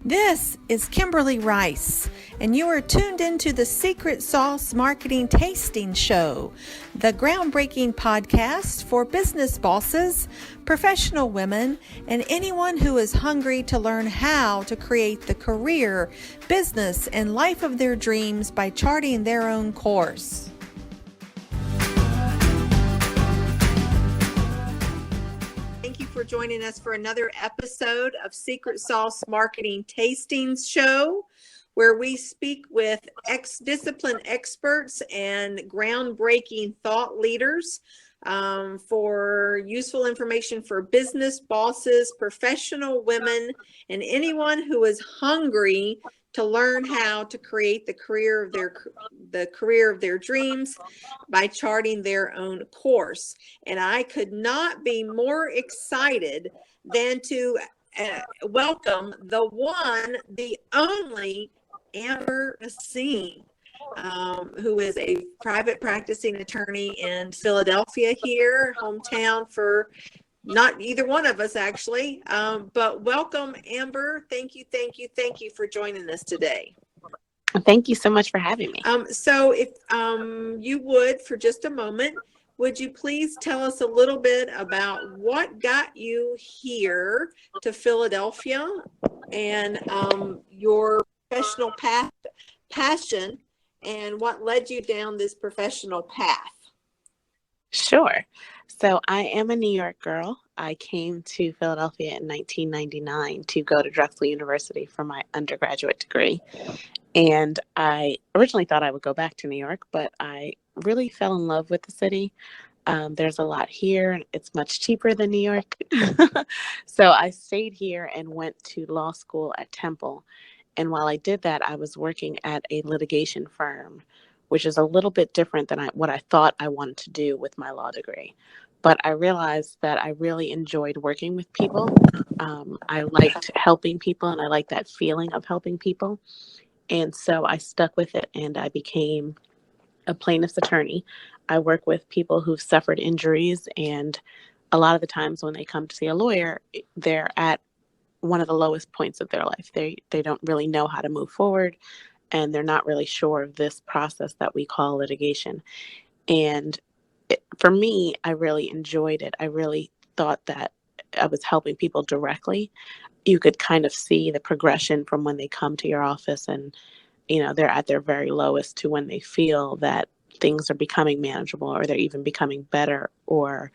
This is Kimberly Rice, and you are tuned into the Secret Sauce Marketing Tasting Show, the groundbreaking podcast for business bosses, professional women, and anyone who is hungry to learn how to create the career, business, and life of their dreams by charting their own course. Thank you for joining us for another episode of Secret Sauce Marketing Tastings Show, where we speak with discipline experts and groundbreaking thought leaders for useful information for business bosses, professional women, and anyone who is hungry to learn how to create the career of their dreams by charting their own course. And I could not be more excited than to welcome the one, the only Amber Racine, who is a private practicing attorney in Philadelphia here, hometown for not either one of us actually, but welcome, Amber. Thank you for joining us today. Thank you so much for having me. So if you would, for just a moment, would you please tell us a little bit about what got you here to Philadelphia and your professional passion and what led you down this professional path? Sure. So I am a New York girl. I came to Philadelphia in 1999 to go to Drexel University for my undergraduate degree. And I originally thought I would go back to New York, but I really fell in love with the city. There's a lot here. It's much cheaper than New York. So I stayed here and went to law school at Temple. And while I did that, I was working at a litigation firm, which is a little bit different than what I thought I wanted to do with my law degree. But I realized that I really enjoyed working with people. I liked helping people, and I liked that feeling of helping people. And so I stuck with it, and I became a plaintiff's attorney. I work with people who've suffered injuries, and a lot of the times when they come to see a lawyer, they're at one of the lowest points of their life. They don't really know how to move forward, and they're not really sure of this process that we call litigation. And for me, I really enjoyed it. I really thought that I was helping people directly. You could kind of see the progression from when they come to your office and, they're at their very lowest to when they feel that things are becoming manageable or they're even becoming better, or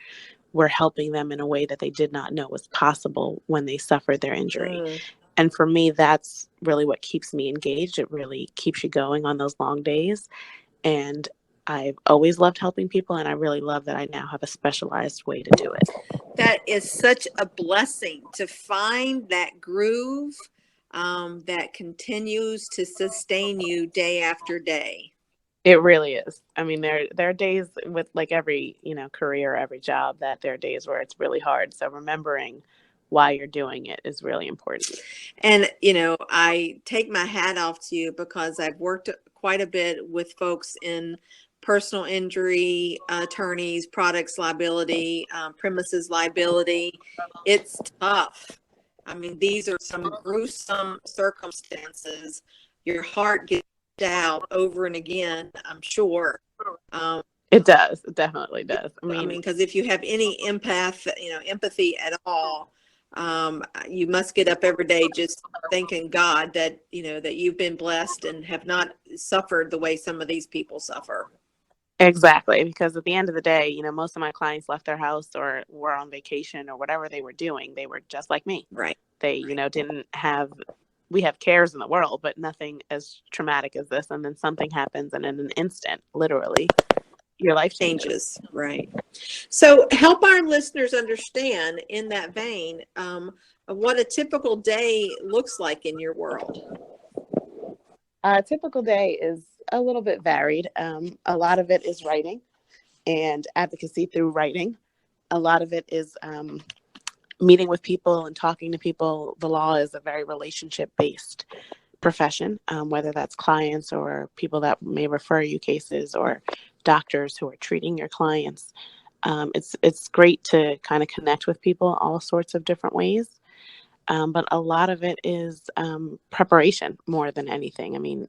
we're helping them in a way that they did not know was possible when they suffered their injury. And for me, that's really what keeps me engaged. It really keeps you going on those long days. And I've always loved helping people, and I really love that I now have a specialized way to do it. That is such a blessing to find that groove that continues to sustain you day after day. It really is. I mean, there are days with like every, career, every job, that there are days where it's really hard. So remembering why you're doing it is really important. And, I take my hat off to you because I've worked quite a bit with folks in personal injury attorneys, products liability, premises liability. It's tough. I mean, these are some gruesome circumstances. Your heart gets out over and again, I'm sure. It does. It definitely does. I mean, because if you have any empathy at all, you must get up every day just thanking God that, that you've been blessed and have not suffered the way some of these people suffer. Exactly. Because at the end of the day, most of my clients left their house or were on vacation or whatever they were doing. They were just like me. Right. They, we have cares in the world, but nothing as traumatic as this. And then something happens, and in an instant, literally, your life changes. Right. So help our listeners understand in that vein what a typical day looks like in your world. A typical day is a little bit varied. A lot of it is writing and advocacy through writing. A lot of it is meeting with people and talking to people. The law is a very relationship-based profession, whether that's clients or people that may refer you cases or doctors who are treating your clients. It's great to kind of connect with people all sorts of different ways. But a lot of it is preparation more than anything. I mean,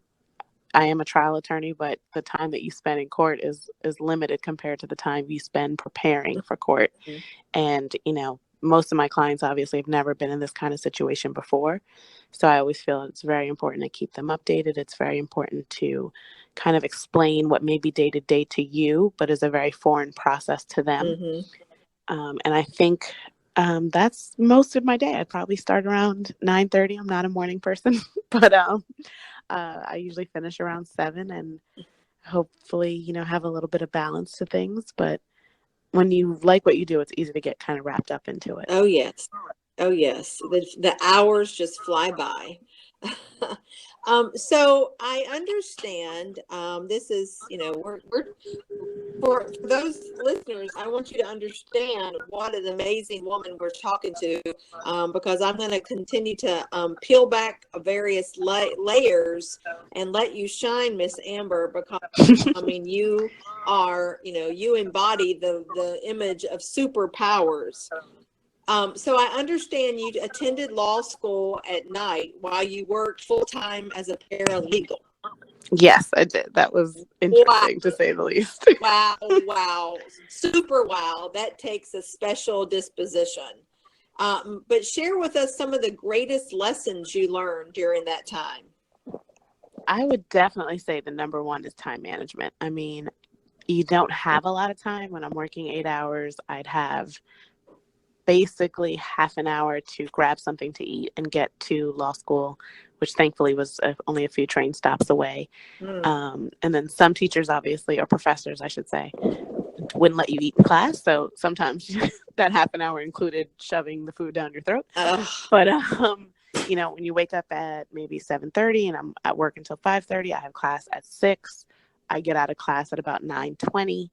I am a trial attorney, but the time that you spend in court is limited compared to the time you spend preparing for court. Mm-hmm. And, most of my clients obviously have never been in this kind of situation before. So I always feel it's very important to keep them updated. It's very important to kind of explain what may be day to day to you, but is a very foreign process to them. And I think that's most of my day. I'd probably start around 9:30. I'm not a morning person, but I usually finish around 7 and hopefully, have a little bit of balance to things. But when you like what you do, it's easy to get kind of wrapped up into it. Oh, yes. Oh, yes. The hours just fly by. So I understand this is, we're for those listeners, I want you to understand what an amazing woman we're talking to, because I'm going to continue to peel back various layers and let you shine, Miss Amber, because I mean, you are, you embody the image of superpowers. So I understand you attended law school at night while you worked full-time as a paralegal. Yes, I did. That was interesting, to say the least. Wow. Super wow. That takes a special disposition. But share with us some of the greatest lessons you learned during that time. I would definitely say the number one is time management. I mean, you don't have a lot of time. When I'm working 8 hours, I'd have basically half an hour to grab something to eat and get to law school, which thankfully was only a few train stops away. And then some teachers, obviously, or professors, I should say, wouldn't let you eat in class. So sometimes that half an hour included shoving the food down your throat. But, when you wake up at maybe 7:30 and I'm at work until 5:30, I have class at 6. I get out of class at about 9:20.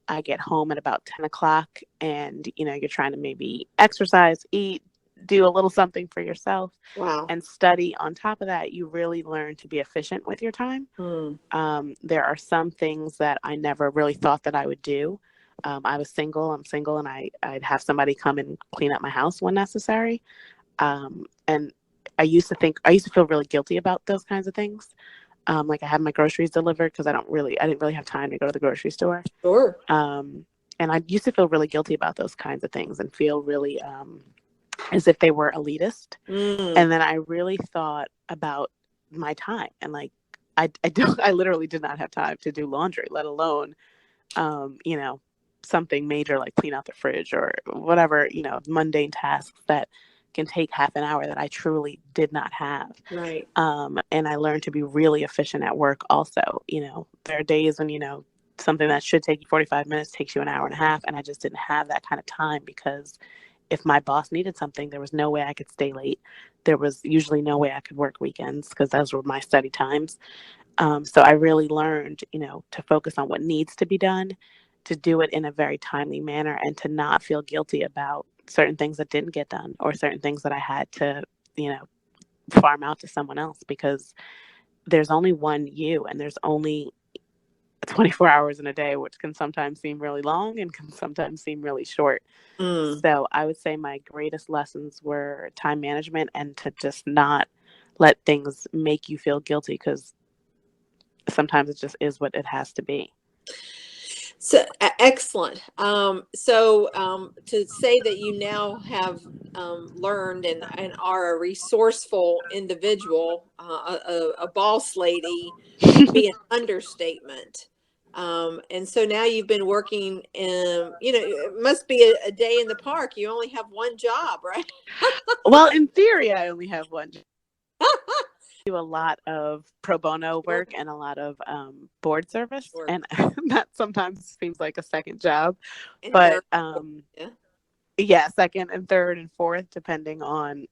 I get home at about 10 o'clock and, you're trying to maybe exercise, eat, do a little something for yourself. Wow. And study. On top of that, you really learn to be efficient with your time. There are some things that I never really thought that I would do. I'm single, and I'd have somebody come and clean up my house when necessary. And I used to feel really guilty about those kinds of things. Like I had my groceries delivered because I didn't really have time to go to the grocery store. Sure. And I used to feel really guilty about those kinds of things and feel really as if they were elitist. And then I really thought about my time and like, I literally did not have time to do laundry, let alone, something major like clean out the fridge or whatever, mundane tasks that can take half an hour that I truly did not have. Right. And I learned to be really efficient at work also. There are days when, something that should take you 45 minutes takes you an hour and a half. And I just didn't have that kind of time because if my boss needed something, there was no way I could stay late. There was usually no way I could work weekends because those were my study times. So I really learned, to focus on what needs to be done, to do it in a very timely manner, and to not feel guilty about certain things that didn't get done or certain things that I had to, farm out to someone else, because there's only one you and there's only 24 hours in a day, which can sometimes seem really long and can sometimes seem really short. So I would say my greatest lessons were time management and to just not let things make you feel guilty, because sometimes it just is what it has to be. So excellent. To say that you now have learned and are a resourceful individual, a boss lady, would be an understatement. And so now you've been working in, it must be a day in the park. You only have one job, right? Well, in theory, I only have one job. Do a lot of pro bono work and a lot of board service, and that sometimes seems like a second job, but second and third and fourth, depending on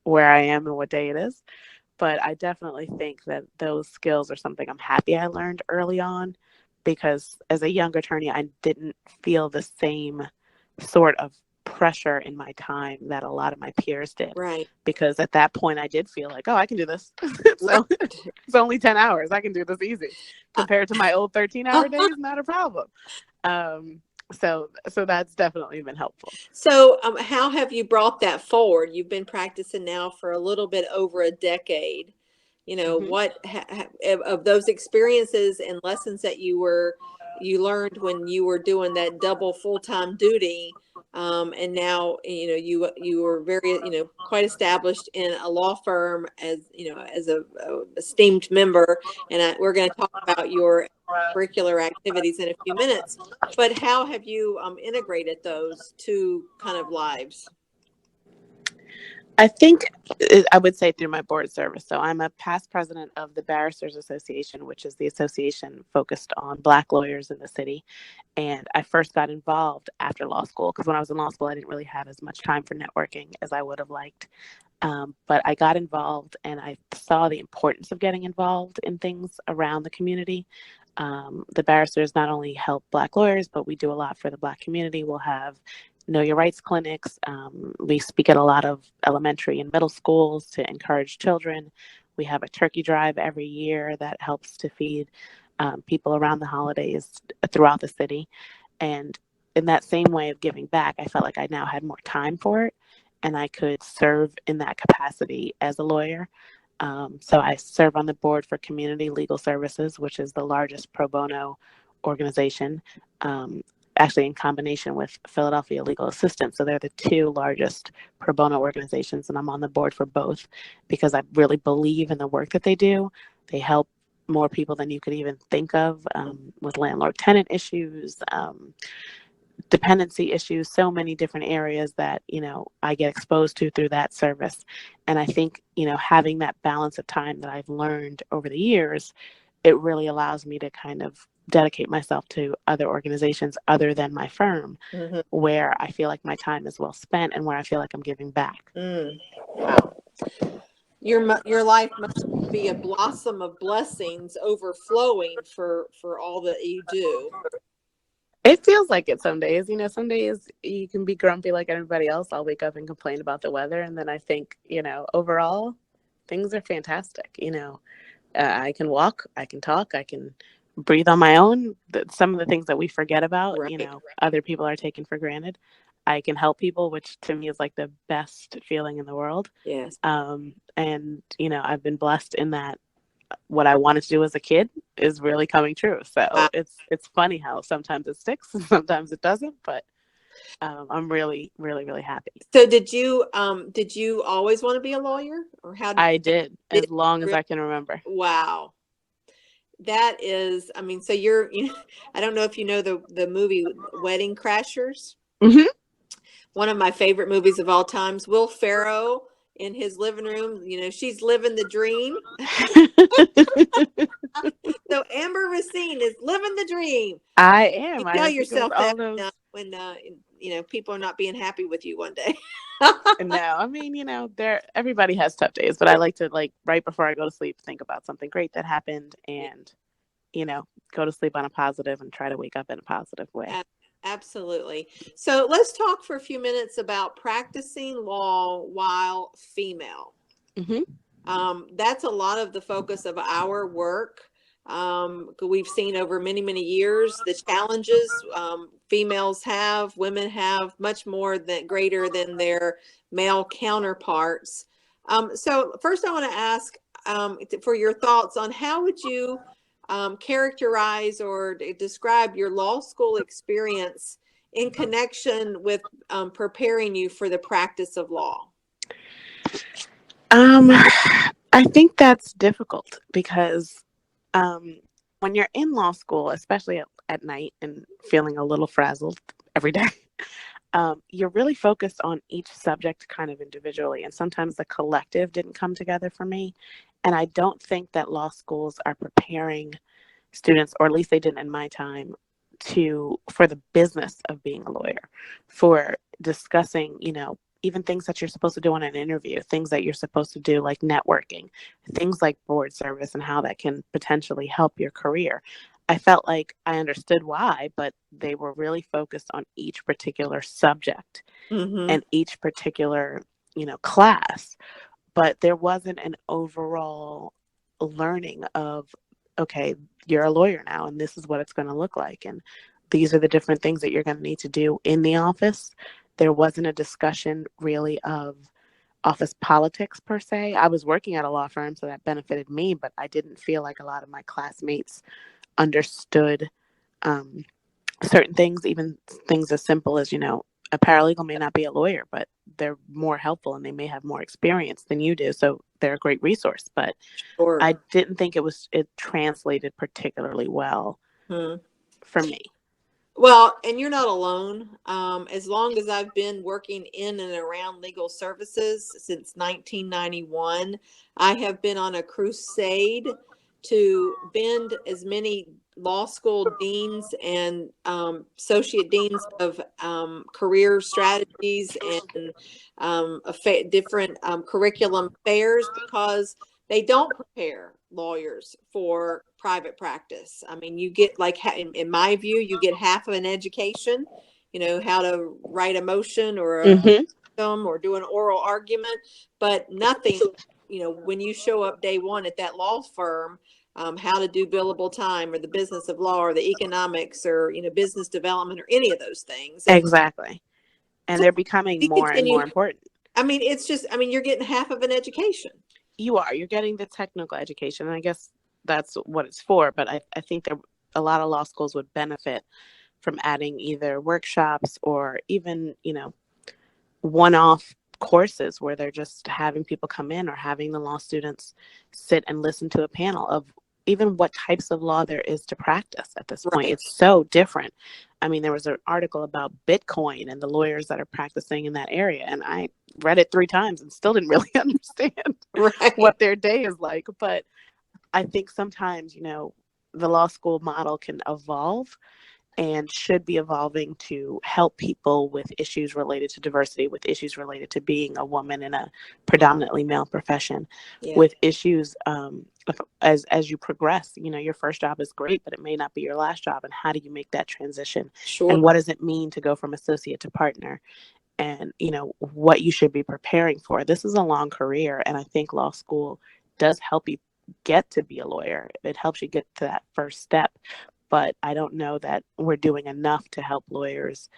where I am and what day it is. But I definitely think that those skills are something I'm happy I learned early on, because as a young attorney, I didn't feel the same sort of pressure in my time that a lot of my peers did. Right. Because at that point I did feel like, oh, I can do this. So it's only 10 hours. I can do this easy compared to my old 13-hour days. Not a problem. So that's definitely been helpful. So, how have you brought that forward? You've been practicing now for a little bit over a decade. Mm-hmm. What of those experiences and lessons that you learned when you were doing that double full-time duty, and now you were very quite established in a law firm as as a esteemed member, and we're going to talk about your curricular activities in a few minutes. But how have you integrated those two kind of lives? I think I would say through my board service. So I'm a past president of the Barristers Association, which is the association focused on Black lawyers in the city. And I first got involved after law school because when I was in law school, I didn't really have as much time for networking as I would have liked. But I got involved and I saw the importance of getting involved in things around the community. The barristers not only help Black lawyers, but we do a lot for the Black community. We'll have Know Your Rights clinics. We speak at a lot of elementary and middle schools to encourage children. We have a turkey drive every year that helps to feed people around the holidays throughout the city. And in that same way of giving back, I felt like I now had more time for it and I could serve in that capacity as a lawyer. So I serve on the board for Community Legal Services, which is the largest pro bono organization, actually in combination with Philadelphia Legal Assistance. So they're the two largest pro bono organizations, and I'm on the board for both because I really believe in the work that they do. They help more people than you could even think of with landlord-tenant issues, dependency issues, so many different areas that I get exposed to through that service. And I think having that balance of time that I've learned over the years, it really allows me to kind of dedicate myself to other organizations other than my firm, Mm-hmm. where I feel like my time is well spent and where I feel like I'm giving back. Wow. Your life must be a blossom of blessings overflowing for all that you do. It feels like it some days. Some days you can be grumpy like everybody else. I'll wake up and complain about the weather. And then I think, overall, things are fantastic. I can walk, I can talk, I can breathe on my own. Some of the things that we forget about, Right. other people are taken for granted. I can help people, which to me is like the best feeling in the world. Yes. And, I've been blessed in that what I wanted to do as a kid is really coming true. So Wow. it's funny how sometimes it sticks and sometimes it doesn't, but I'm really, really, really happy. So did you always want to be a lawyer, or how I did did as long as really? I can remember. Wow. That is, I mean, so I don't know if you know the movie Wedding Crashers. Mm-hmm. One of my favorite movies of all times. Will Ferrell in his living room, she's living the dream. So Amber Racine is living the dream. I You am. I tell have to go with yourself all that those. when people are not being happy with you one day. No, I mean, everybody has tough days, but I like to right before I go to sleep think about something great that happened and go to sleep on a positive and try to wake up in a positive way. Absolutely. So let's talk for a few minutes about practicing law while female. Mm-hmm. That's a lot of the focus of our work. We've seen over many, many years the challenges women have much more than greater than their male counterparts. So first I want to ask for your thoughts on how would you characterize or describe your law school experience in connection with preparing you for the practice of law? I think that's difficult because when you're in law school, especially at night and feeling a little frazzled every day, you're really focused on each subject kind of individually. And sometimes the collective didn't come together for me. And I don't think that law schools are preparing students, or at least they didn't in my time, for the business of being a lawyer, for discussing, even things that you're supposed to do in an interview, things that you're supposed to do like networking, things like board service and how that can potentially help your career. I felt like I understood why, but they were really focused on each particular subject Mm-hmm. and each particular, class. But there wasn't an overall learning of, okay, you're a lawyer now and this is what it's going to look like. And these are the different things that you're going to need to do in the office. There wasn't a discussion really of office politics per se. I was working at a law firm, so that benefited me, but I didn't feel like a lot of my classmates understood certain things, even things as simple as, a paralegal may not be a lawyer, but they're more helpful and they may have more experience than you do. So they're a great resource. But Sure. I didn't think it translated particularly well for me. Well, and you're not alone. As long as I've been working in and around legal services since 1991, I have been on a crusade to bend as many law school deans and associate deans of career strategies and different curriculum fairs, because they don't prepare lawyers for private practice. I mean, you get like, in my view, you get half of an education, how to write a motion or a or do an oral argument, but nothing, when you show up day one at that law firm, how to do billable time or the business of law or the economics or, business development or any of those things. Exactly. And so they're becoming more and more important. I mean, you're getting half of an education. You're getting the technical education. And I guess that's what it's for. But I think that a lot of law schools would benefit from adding either workshops or even, one-off courses where they're just having people come in or having the law students sit and listen to a panel of even what types of law there is to practice at this point. Right. It's so different. I mean, there was an article about Bitcoin and the lawyers that are practicing in that area, and I read it 3 times and still didn't really understand what their day is like. But I think sometimes, the law school model can evolve and should be evolving to help people with issues related to diversity, with issues related to being a woman in a predominantly male profession, with issues as you progress. Your first job is great, but it may not be your last job. And how do you make that transition? Sure. And what does it mean to go from associate to partner? And, what you should be preparing for. This is a long career. And I think law school does help you get to be a lawyer. It helps you get to that first step. But I don't know that we're doing enough to help lawyers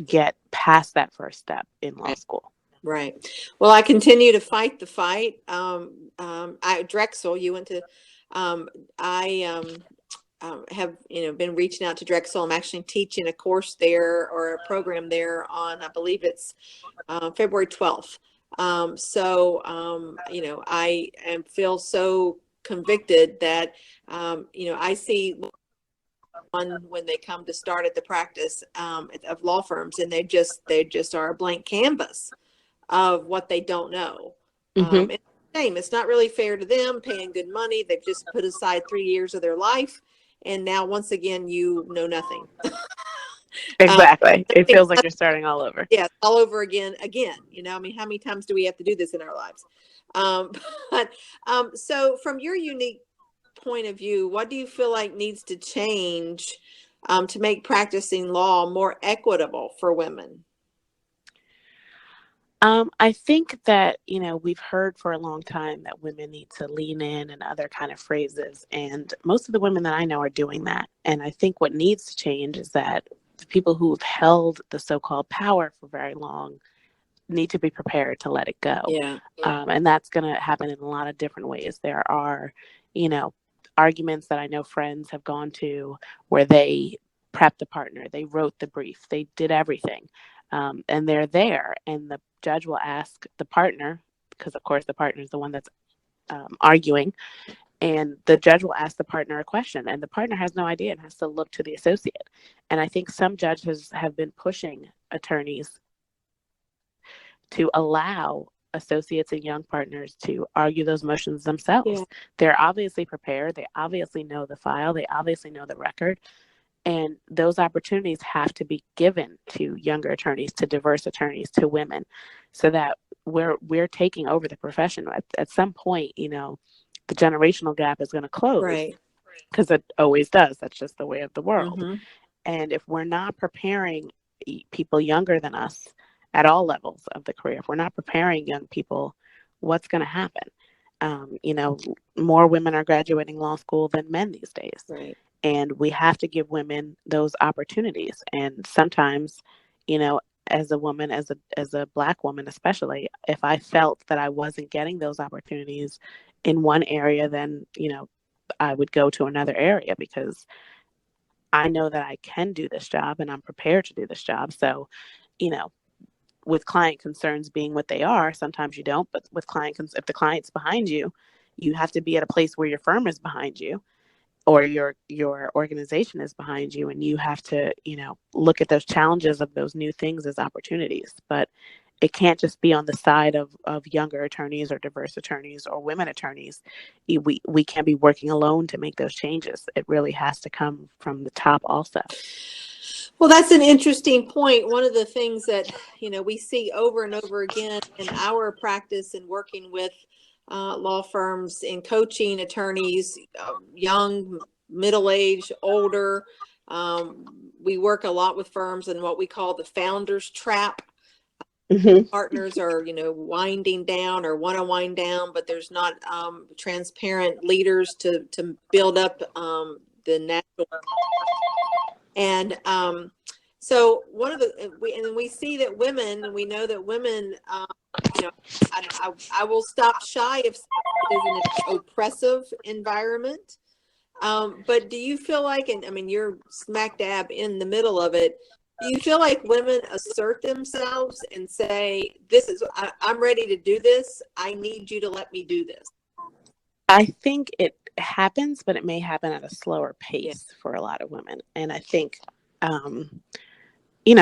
get past that first step in law school. Right. Well, I continue to fight the fight. Drexel, you went to, I have, been reaching out to Drexel. I'm actually teaching a course there or a program there on, I believe it's February 12th. I feel so convicted that, I see when they come to start at the practice of law firms, and they just are a blank canvas of what they don't know. It's a shame. It's not really fair to them, paying good money. They've just put aside 3 years of their life, and now once again you know nothing. Exactly. It feels like you're starting all over. Yeah, all over again. I mean, how many times do we have to do this in our lives? So from your unique point of view, what do you feel like needs to change to make practicing law more equitable for women? I think that, we've heard for a long time that women need to lean in and other kind of phrases. And most of the women that I know are doing that. And I think what needs to change is that the people who've held the so-called power for very long need to be prepared to let it go. Yeah. And that's going to happen in a lot of different ways. There are, arguments that I know friends have gone to where they prepped the partner, they wrote the brief, they did everything. And they're there, and the judge will ask the partner, because of course the partner is the one that's arguing, and the judge will ask the partner a question, and the partner has no idea and has to look to the associate. And I think some judges have been pushing attorneys to allow associates and young partners to argue those motions themselves. Yeah. They're obviously prepared. They obviously know the file. They obviously know the record. And those opportunities have to be given to younger attorneys, to diverse attorneys, to women, so that we're taking over the profession. At some point, the generational gap is going to close, right? Because it always does. That's just the way of the world. Mm-hmm. And if we're not preparing people younger than us at all levels of the career, if we're not preparing young people, what's going to happen? More women are graduating law school than men these days. Right. And we have to give women those opportunities. And sometimes, you know, as a woman, as a Black woman especially, if I felt that I wasn't getting those opportunities in one area, then, I would go to another area because I know that I can do this job and I'm prepared to do this job. So, you know, with client concerns being what they are, sometimes you don't, but with if the client's behind you, you have to be at a place where your firm is behind you or your organization is behind you, and you have to, look at those challenges of those new things as opportunities. But it can't just be on the side of younger attorneys or diverse attorneys or women attorneys. We can't be working alone to make those changes. It really has to come from the top also. Well, that's an interesting point. One of the things that, we see over and over again in our practice and working with law firms and coaching attorneys, young, middle-aged, older. We work a lot with firms in what we call the founder's trap. Mm-hmm. Partners are, winding down or want to wind down, but there's not transparent leaders to build up the natural. And so one of the we see that women, and we know that women, I will stop shy if it's an oppressive environment. But do you feel like, and I mean, you're smack dab in the middle of it. Do you feel like women assert themselves and say, I'm ready to do this. I need you to let me do this? I think it happens, but it may happen at a slower pace for a lot of women. And I think,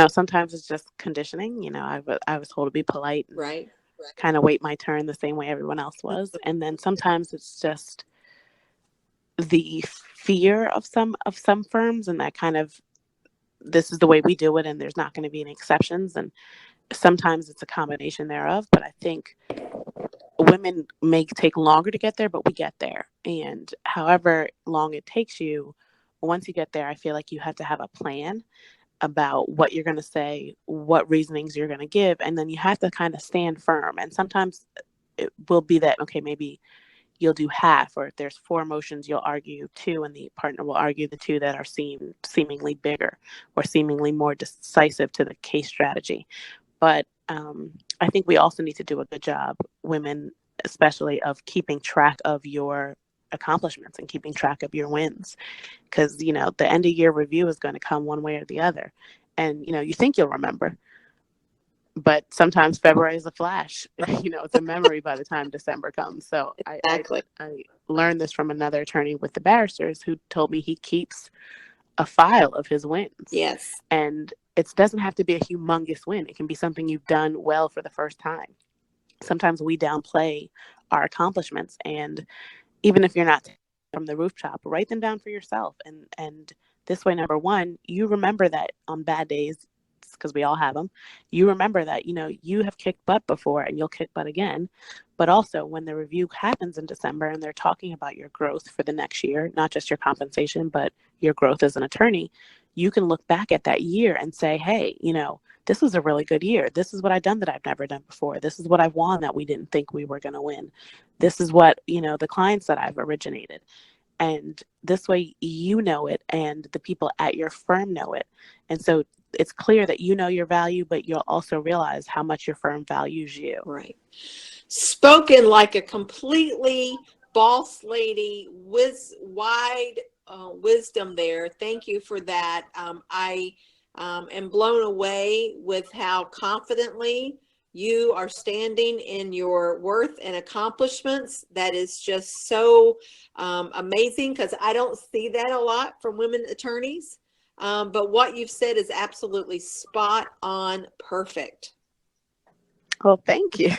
sometimes it's just conditioning. I was told to be polite, and right, kind of wait my turn the same way everyone else was. And then sometimes it's just the fear of some firms, and that kind of, this is the way we do it, and there's not going to be any exceptions. And sometimes it's a combination thereof. But I think women may take longer to get there, but we get there. And however long it takes you, once you get there, I feel like you have to have a plan about what you're going to say, what reasonings you're going to give, and then you have to kind of stand firm. And sometimes it will be that, okay, maybe you'll do half, or if there's 4 motions, you'll argue 2, and the partner will argue the 2 that are seemingly bigger or seemingly more decisive to the case strategy. But I think we also need to do a good job, women especially, of keeping track of your accomplishments and keeping track of your wins, because the end of year review is going to come one way or the other, and you think you'll remember, but sometimes February is a flash. It's a memory by the time December comes. So exactly. I learned this from another attorney with the barristers, who told me he keeps a file of his wins. Yes. And it doesn't have to be a humongous win. It can be something you've done well for the first time. Sometimes we downplay our accomplishments, and even if you're not from the rooftop, write them down for yourself. And this way, number one, you remember that on bad days, because we all have them, you remember that, you have kicked butt before and you'll kick butt again. But also when the review happens in December and they're talking about your growth for the next year, not just your compensation, but your growth as an attorney, you can look back at that year and say, hey, this was a really good year. This is what I've done that I've never done before. This is what I've won that we didn't think we were going to win. This is what, the clients that I've originated. And this way, it, and the people at your firm know it. And so it's clear that your value, but you'll also realize how much your firm values you. Right. Spoken like a completely boss lady with wide wisdom there. Thank you for that. I am blown away with how confidently you are standing in your worth and accomplishments. That is just so amazing, because I don't see that a lot from women attorneys. But what you've said is absolutely spot on, perfect. Well, thank you.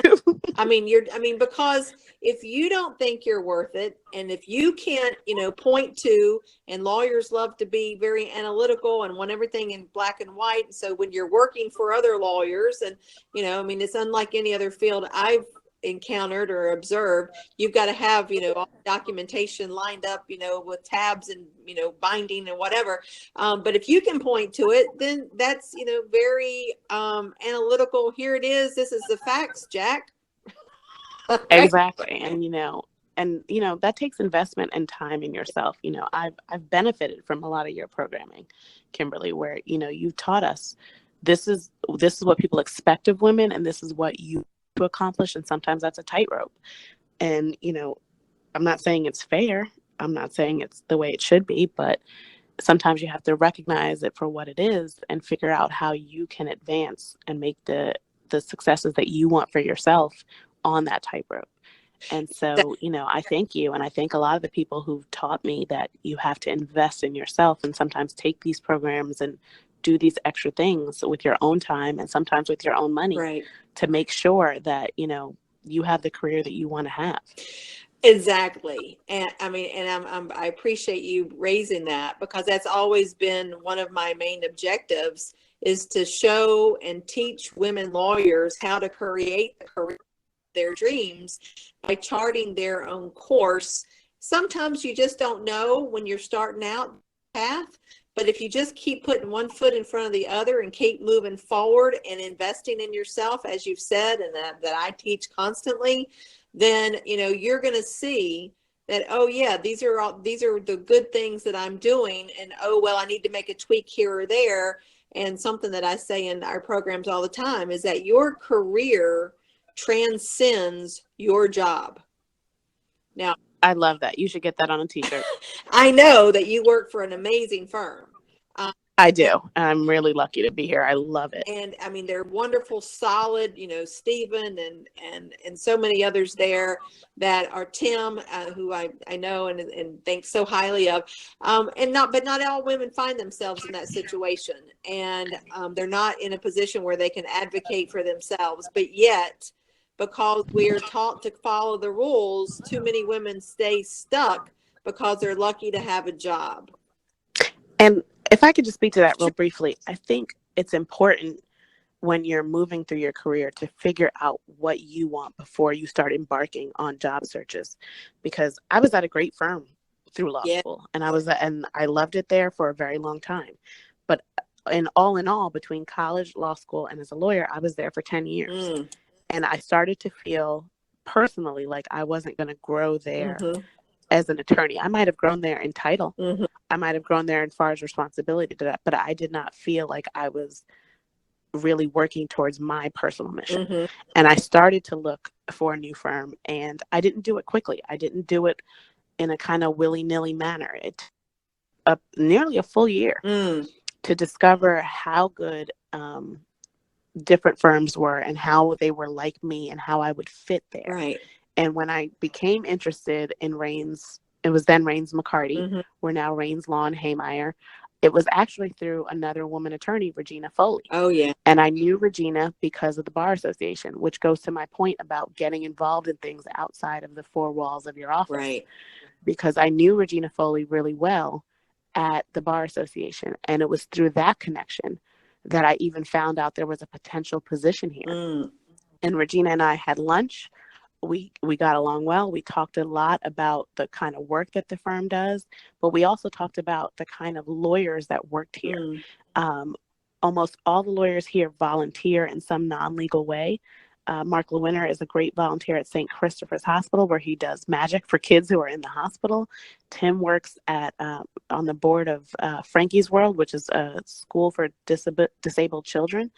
Because if you don't think you're worth it, and if you can't, point to, and lawyers love to be very analytical and want everything in black and white. And so when you're working for other lawyers, and, it's unlike any other field I've encountered or observed, you've got to have, all documentation lined up, with tabs and, binding and whatever. But if you can point to it, then that's, very analytical. Here it is. This is the facts, Jack. Exactly. And, and that takes investment and time in yourself. I've benefited from a lot of your programming, Kimberly, where you've taught us this is what people expect of women, and this is what you to accomplish, and sometimes that's a tightrope. And I'm not saying it's fair, I'm not saying it's the way it should be, but sometimes you have to recognize it for what it is and figure out how you can advance and make the successes that you want for yourself on that tightrope. And so, I thank you. And I thank a lot of the people who've taught me that you have to invest in yourself and sometimes take these programs and do these extra things with your own time and sometimes with your own money, right, to make sure that, you have the career that you want to have. Exactly. And I mean, and I appreciate you raising that, because that's always been one of my main objectives, is to show and teach women lawyers how to create the career of their dreams by charting their own course. Sometimes you just don't know when you're starting out the path, but if you just keep putting one foot in front of the other and keep moving forward and investing in yourself, as you've said, and that I teach constantly, then you're going to see that, oh yeah, these are the good things that I'm doing, and oh well, I need to make a tweak here or there. And something that I say in our programs all the time is that your career transcends your job. Now, I love that. You should get that on a t-shirt. I know that you work for an amazing firm. I do. I'm really lucky to be here. I love it. And I mean, they're wonderful, solid, Stephen and so many others there that are Tim, who I know and think so highly of. But not all women find themselves in that situation. And they're not in a position where they can advocate for themselves. But yet, because we're taught to follow the rules, too many women stay stuck because they're lucky to have a job. And if I could just speak to that real briefly, I think it's important when you're moving through your career to figure out what you want before you start embarking on job searches. Because I was at a great firm through law school, and I loved it there for a very long time. But in all, between college, law school, and as a lawyer, I was there for 10 years. And I started to feel personally like I wasn't going to grow there as an attorney. I might have grown there in title. I might have grown there as far as responsibility to that, but I did not feel like I was really working towards my personal mission. And I started to look for a new firm, and I didn't do it quickly. I didn't do it in a kind of willy-nilly manner. It took nearly a full year to discover how good different firms were and how they were like me and how I would fit there. Right. And when I became interested in Raines, it was then Raines McCarty. We're now Raines Law and Haymeyer. It was actually through another woman attorney, Regina Foley. Oh, yeah. And I knew Regina because of the Bar Association, which goes to my point about getting involved in things outside of the four walls of your office. Right. Because I knew Regina Foley really well at the Bar Association. And it was through that connection that I even found out there was a potential position here. And Regina and I had lunch. We got along well. We talked a lot about the kind of work that the firm does, but we also talked about the kind of lawyers that worked here. Almost all the lawyers here volunteer in some non-legal way. Mark Lewinner is a great volunteer at St. Christopher's Hospital, where he does magic for kids who are in the hospital. Tim works at on the board of Frankie's World, which is a school for disabled children.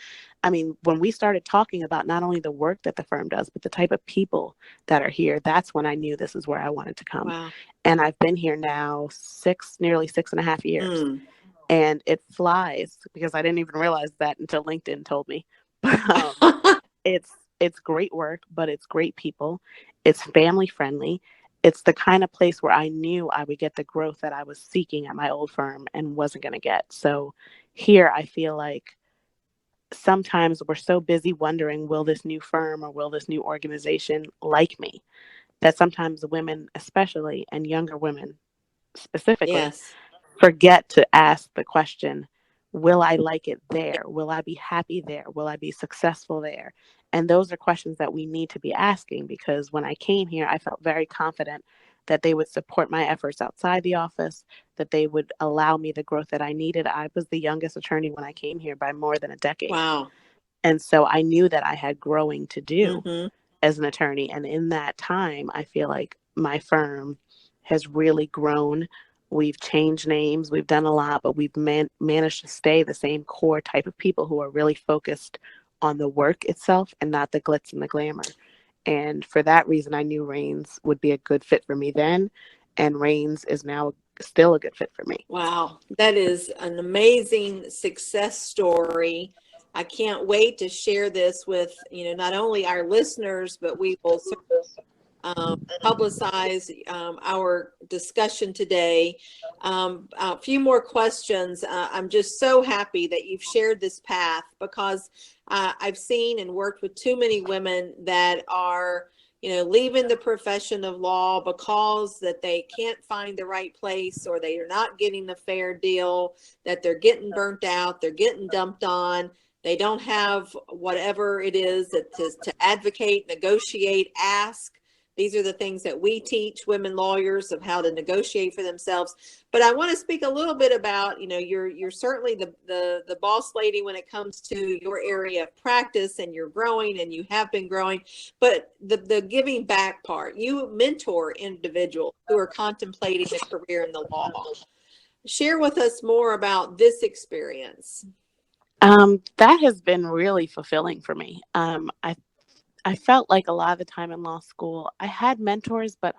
I mean, when we started talking about not only the work that the firm does, but the type of people that are here, that's when I knew this is where I wanted to come. Wow. And I've been here now nearly 6.5 years. And it flies, because I didn't even realize that until LinkedIn told me. It's great work, but it's great people. It's family friendly. It's the kind of place where I knew I would get the growth that I was seeking at my old firm and wasn't going to get. So here I feel like sometimes we're so busy wondering, will this new firm or will this new organization like me? That sometimes women, especially, and younger women specifically, forget to ask the question, will I like it there? Will I be happy there? Will I be successful there? And those are questions that we need to be asking, because when I came here, I felt very confident that they would support my efforts outside the office, that they would allow me the growth that I needed. I was the youngest attorney when I came here by more than a decade. Wow. And so I knew that I had growing to do as an attorney. And in that time, I feel like my firm has really grown. We've changed names, we've done a lot, but we've managed to stay the same core type of people who are really focused on the work itself and not the glitz and the glamour. And for that reason, I knew Raines would be a good fit for me then, and Raines is now still a good fit for me. Wow, that is an amazing success story. I can't wait to share this with, not only our listeners, but we will publicize our discussion today. A few more questions. I'm just so happy that you've shared this path, because I've seen and worked with too many women that are leaving the profession of law because that they can't find the right place, or they are not getting a fair deal, that they're getting burnt out, they're getting dumped on. They don't have whatever it is that to advocate, negotiate, ask. These are the things that we teach women lawyers, of how to negotiate for themselves. But I want to speak a little bit about, you're certainly the boss lady when it comes to your area of practice, and you're growing, and you have been growing. But the giving back part, you mentor individuals who are contemplating a career in the law. Share with us more about this experience. That has been really fulfilling for me. I felt like a lot of the time in law school, I had mentors, but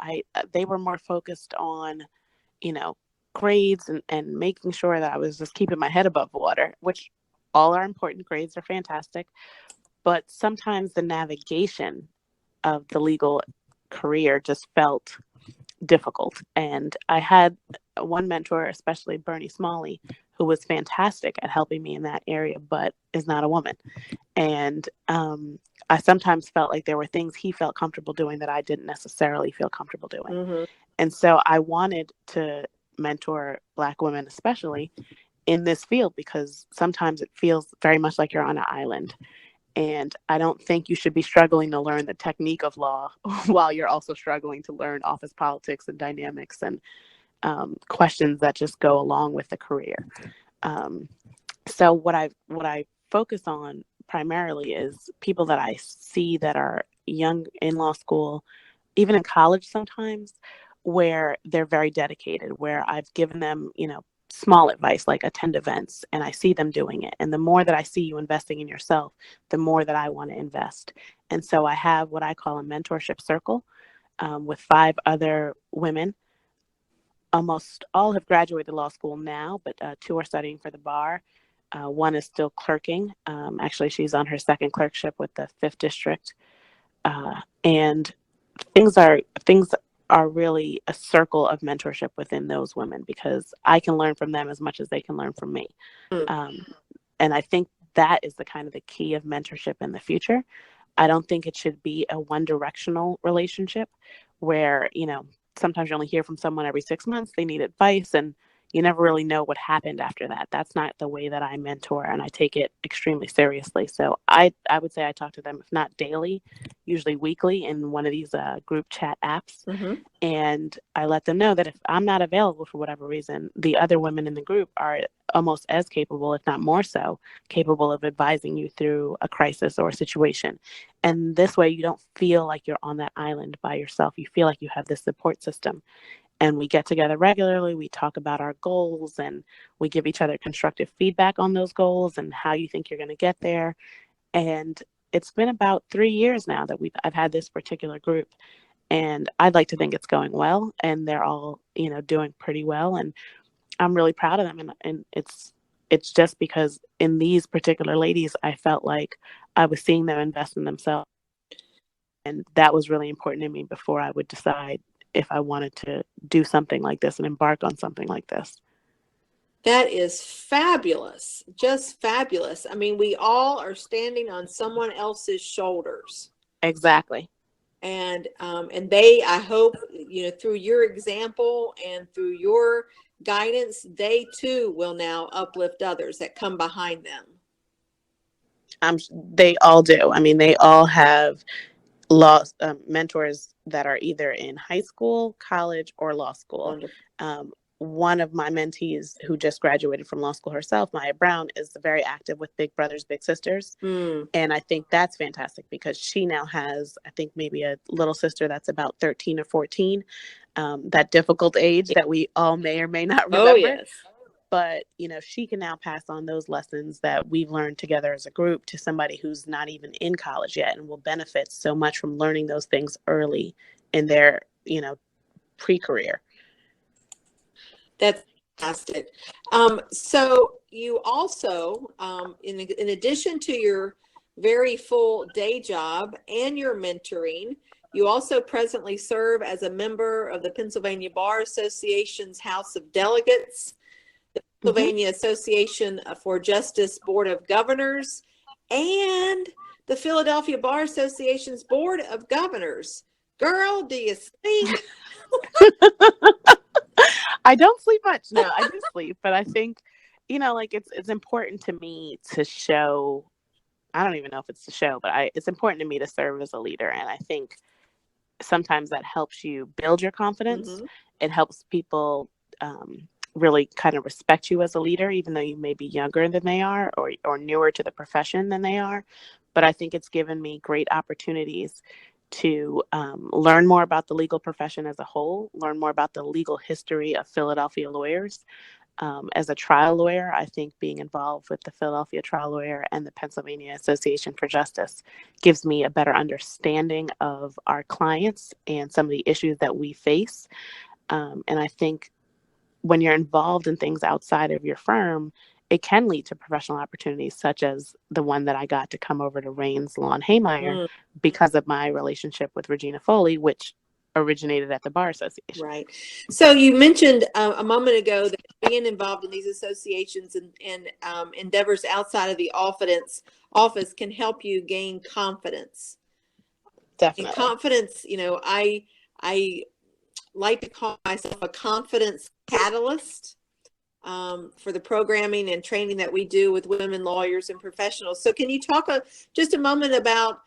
they were more focused on, grades and making sure that I was just keeping my head above water, which all are important. Grades are fantastic. But sometimes the navigation of the legal career just felt difficult. And I had one mentor, especially Bernie Smalley, who was fantastic at helping me in that area, but is not a woman. And I sometimes felt like there were things he felt comfortable doing that I didn't necessarily feel comfortable doing. Mm-hmm. And so I wanted to mentor Black women, especially in this field, because sometimes it feels very much like you're on an island. And I don't think you should be struggling to learn the technique of law while you're also struggling to learn office politics and dynamics and questions that just go along with the career. So what I focus on primarily is people that I see that are young in law school, even in college sometimes, where they're very dedicated, where I've given them, small advice like attend events, and I see them doing it. And the more that I see you investing in yourself, the more that I want to invest. And so I have what I call a mentorship circle with 5 other women. Almost all have graduated law school now, but 2 are studying for the bar. One is still clerking. Actually, she's on her second clerkship with the 5th District. And things are really a circle of mentorship within those women, because I can learn from them as much as they can learn from me. And I think that is the kind of the key of mentorship in the future. I don't think it should be a one-directional relationship where, sometimes you only hear from someone every 6 months, they need advice, and you never really know what happened after that. That's not the way that I mentor, and I take it extremely seriously. So I would say I talk to them, if not daily, usually weekly in one of these group chat apps. Mm-hmm. And I let them know that if I'm not available for whatever reason, the other women in the group are almost as capable, if not more so, capable of advising you through a crisis or a situation. And this way you don't feel like you're on that island by yourself. You feel like you have this support system. And we get together regularly. We talk about our goals, and we give each other constructive feedback on those goals and how you think you're going to get there. And it's been about 3 years now that I've had this particular group. And I'd like to think it's going well, and they're all, doing pretty well. And I'm really proud of them. And it's just because in these particular ladies, I felt like I was seeing them invest in themselves. And that was really important to me before I would decide if I wanted to do something like this and embark on something like this. That is fabulous. Just fabulous. I mean, we all are standing on someone else's shoulders. Exactly. And they, I hope, through your example and through your guidance, they too will now uplift others that come behind them. They all do. I mean, they all have mentors that are either in high school, college, or law school. one of my mentees who just graduated from law school herself, Maya Brown, is very active with Big Brothers Big Sisters. And I think that's fantastic because she now has, I think, maybe a little sister that's about 13 or 14, that difficult age that we all may or may not remember. Oh, yes. But, she can now pass on those lessons that we've learned together as a group to somebody who's not even in college yet and will benefit so much from learning those things early in their, pre-career. That's fantastic. So you also, in addition to your very full day job and your mentoring, you also presently serve as a member of the Pennsylvania Bar Association's House of Delegates, the Pennsylvania Association for Justice Board of Governors, and the Philadelphia Bar Association's Board of Governors. Girl, do you sleep? I don't sleep much. No, I do sleep, but I think, it's important to me to show. I don't even know if it's to show, but it's important to me to serve as a leader, and I think sometimes that helps you build your confidence. It helps people really kind of respect you as a leader, even though you may be younger than they are or newer to the profession than they are. But I think it's given me great opportunities to learn more about the legal profession as a whole, learn more about the legal history of Philadelphia lawyers. As a trial lawyer, I think being involved with the Philadelphia Trial Lawyer and the Pennsylvania Association for Justice gives me a better understanding of our clients and some of the issues that we face. And I think when you're involved in things outside of your firm, it can lead to professional opportunities, such as the one that I got to come over to Raines Law and Haymeyer because of my relationship with Regina Foley, which originated at the Bar Association. Right. So you mentioned a moment ago that being involved in these associations and endeavors outside of the office can help you gain confidence. Definitely. And confidence, I like to call myself a confidence catalyst for the programming and training that we do with women lawyers and professionals. So can you talk just a moment about,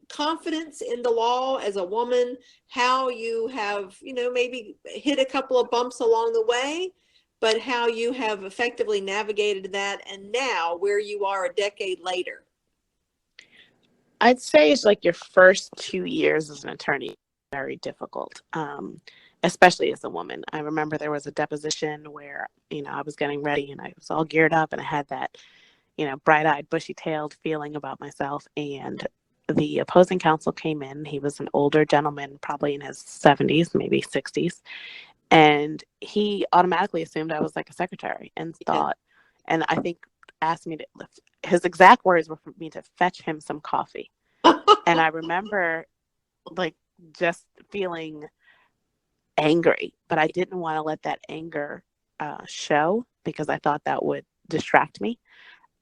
confidence in the law as a woman, how you have, maybe hit a couple of bumps along the way, but how you have effectively navigated that and now where you are a decade later? I'd say it's like your first 2 years as an attorney, very difficult, especially as a woman. I remember there was a deposition where, I was getting ready and I was all geared up and I had that, bright-eyed, bushy-tailed feeling about myself. And the opposing counsel came in. He was an older gentleman, probably in his 70s, maybe 60s. And he automatically assumed I was like a secretary and thought, and I think asked me to, his exact words were for me to fetch him some coffee. And I remember just feeling angry, but I didn't want to let that anger show because I thought that would distract me.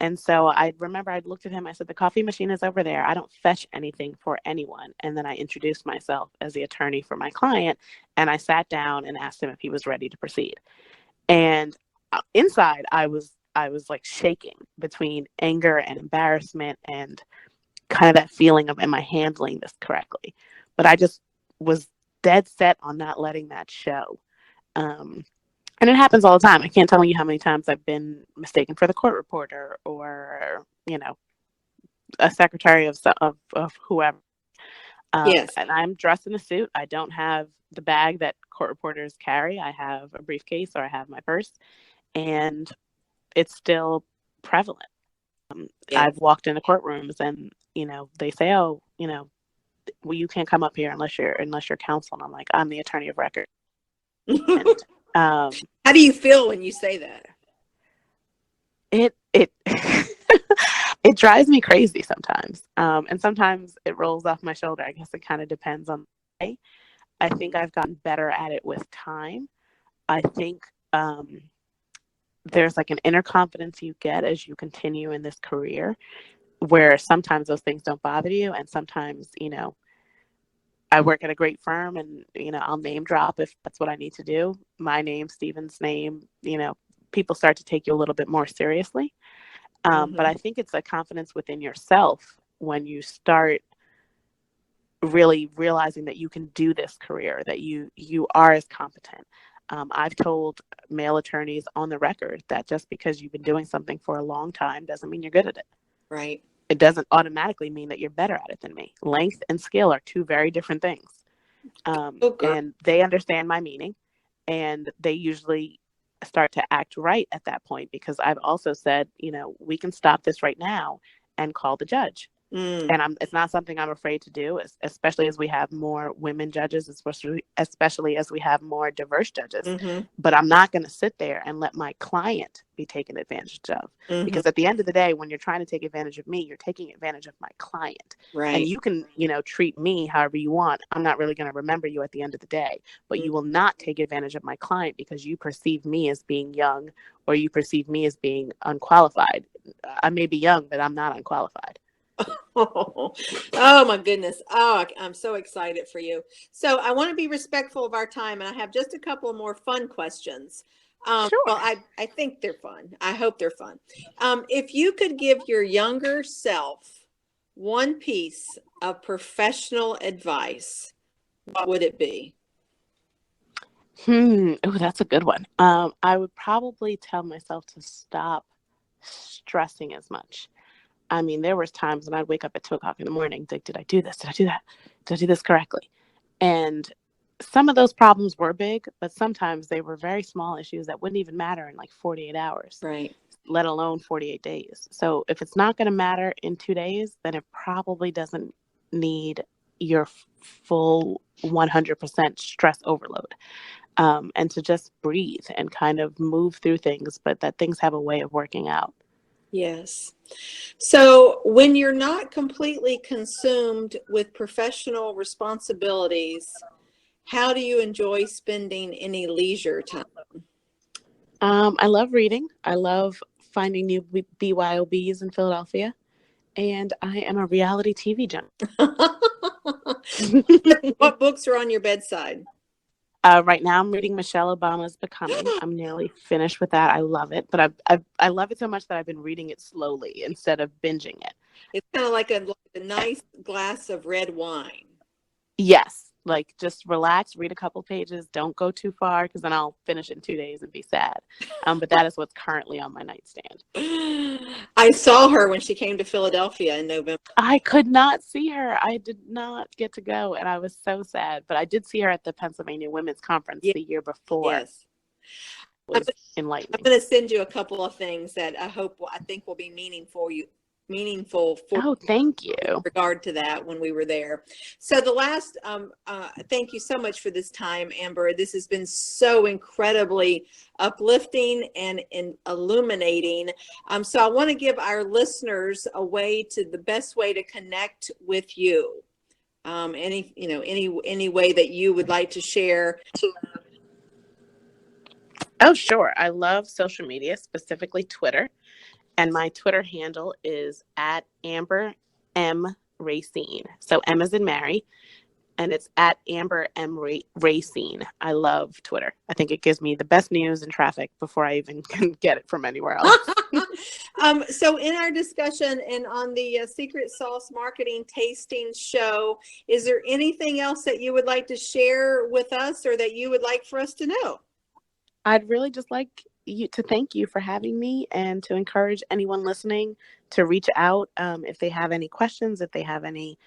And so I remember I looked at him, I said, the coffee machine is over there. I don't fetch anything for anyone. And then I introduced myself as the attorney for my client. And I sat down and asked him if he was ready to proceed. And inside, I was like shaking between anger and embarrassment and kind of that feeling of, am I handling this correctly? But I just was dead set on not letting that show. And it happens all the time. I can't tell you how many times I've been mistaken for the court reporter or, a secretary of whoever. Yes. And I'm dressed in a suit. I don't have the bag that court reporters carry. I have a briefcase or I have my purse. And it's still prevalent. I've walked into courtrooms and, they say, oh, well, you can't come up here unless you're counsel. And I'm like, I'm the attorney of record. And, how do you feel when you say that? It it drives me crazy sometimes. And sometimes it rolls off my shoulder. I guess it kind of depends on the day. I think I've gotten better at it with time. I think there's like an inner confidence you get as you continue in this career where sometimes those things don't bother you. And sometimes, I work at a great firm and, I'll name drop if that's what I need to do. My name, Stephen's name, people start to take you a little bit more seriously. But I think it's a confidence within yourself when you start really realizing that you can do this career, that you are as competent. I've told male attorneys on the record that just because you've been doing something for a long time doesn't mean you're good at it. Right. It doesn't automatically mean that you're better at it than me. Length and skill are two very different things. And they understand my meaning, and they usually start to act right at that point, because I've also said, we can stop this right now and call the judge. And it's not something I'm afraid to do, especially as we have more women judges, especially as we have more diverse judges. But I'm not going to sit there and let my client be taken advantage of. Because at the end of the day, when you're trying to take advantage of me, you're taking advantage of my client. Right. And you can, treat me however you want. I'm not really going to remember you at the end of the day. But you will not take advantage of my client because you perceive me as being young, or you perceive me as being unqualified. I may be young, but I'm not unqualified. Oh my goodness. I'm so excited for you. So I want to be respectful of our time, and I have just a couple more fun questions. Sure. Well, I think they're fun. I hope they're fun. If you could give your younger self one piece of professional advice, what would it be? Oh, that's a good one. I would probably tell myself to stop stressing as much. I mean, there was times when I'd wake up at 2:00 in the morning, like, did I do this? Did I do that? Did I do this correctly? And some of those problems were big, but sometimes they were very small issues that wouldn't even matter in like 48 hours, Right. let alone 48 days. So if it's not going to matter in 2 days, then it probably doesn't need your full 100% stress overload. And to just breathe and kind of move through things, but that things have a way of working out. Yes. So when you're not completely consumed with professional responsibilities, how do you enjoy spending any leisure time? I love reading. I love finding new BYOBs in Philadelphia. And I am a reality TV junkie. What books are on your bedside? Right now, I'm reading Michelle Obama's Becoming. I'm nearly finished with that. I love it, but I love it so much that I've been reading it slowly instead of binging it. It's kind of like a nice glass of red wine. Yes, like just relax, read a couple pages. Don't go too far, because then I'll finish it in 2 days and be sad. But that is what's currently on my nightstand. I saw her when she came to Philadelphia in November. I could not see her. I did not get to go, and I was so sad. But I did see her at the Pennsylvania Women's Conference the year before. Yes. It was enlightening. I'm going to send you a couple of things that I think will be meaningful for thank you. in regard to that when we were there. So the last thank you so much for this time, Amber. This has been so incredibly uplifting and illuminating. So I want to give our listeners the best way to connect with you. Any way that you would like to share. Oh, sure. I love social media, specifically Twitter. And my Twitter handle is at Amber M Racine. So M as in Mary, and it's at Amber M Racine. I love Twitter. I think it gives me the best news and traffic before I even can get it from anywhere else. So in our discussion and on the Secret Sauce Marketing Tasting Show, is there anything else that you would like to share with us, or that you would like for us to know? I'd really just like to thank you for having me, and to encourage anyone listening to reach out if they have any questions, if they have any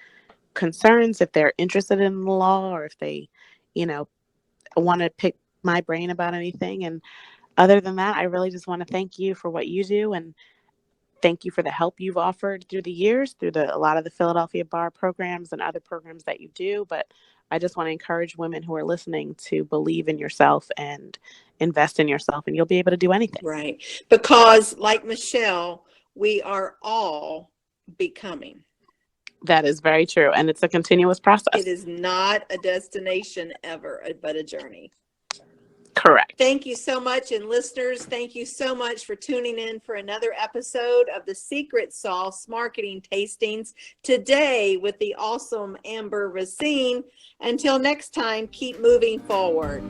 concerns, if they're interested in the law, or if they, want to pick my brain about anything. And other than that, I really just want to thank you for what you do, and thank you for the help you've offered through the years, through a lot of the Philadelphia Bar programs and other programs that you do. But I just want to encourage women who are listening to believe in yourself and invest in yourself, and you'll be able to do anything. Right. Because like Michelle, we are all becoming. That is very true. And it's a continuous process. It is not a destination ever, but a journey. Correct. Thank you so much. And listeners, thank you so much for tuning in for another episode of the Secret Sauce Marketing Tastings today with the awesome Amber Racine. Until next time, keep moving forward.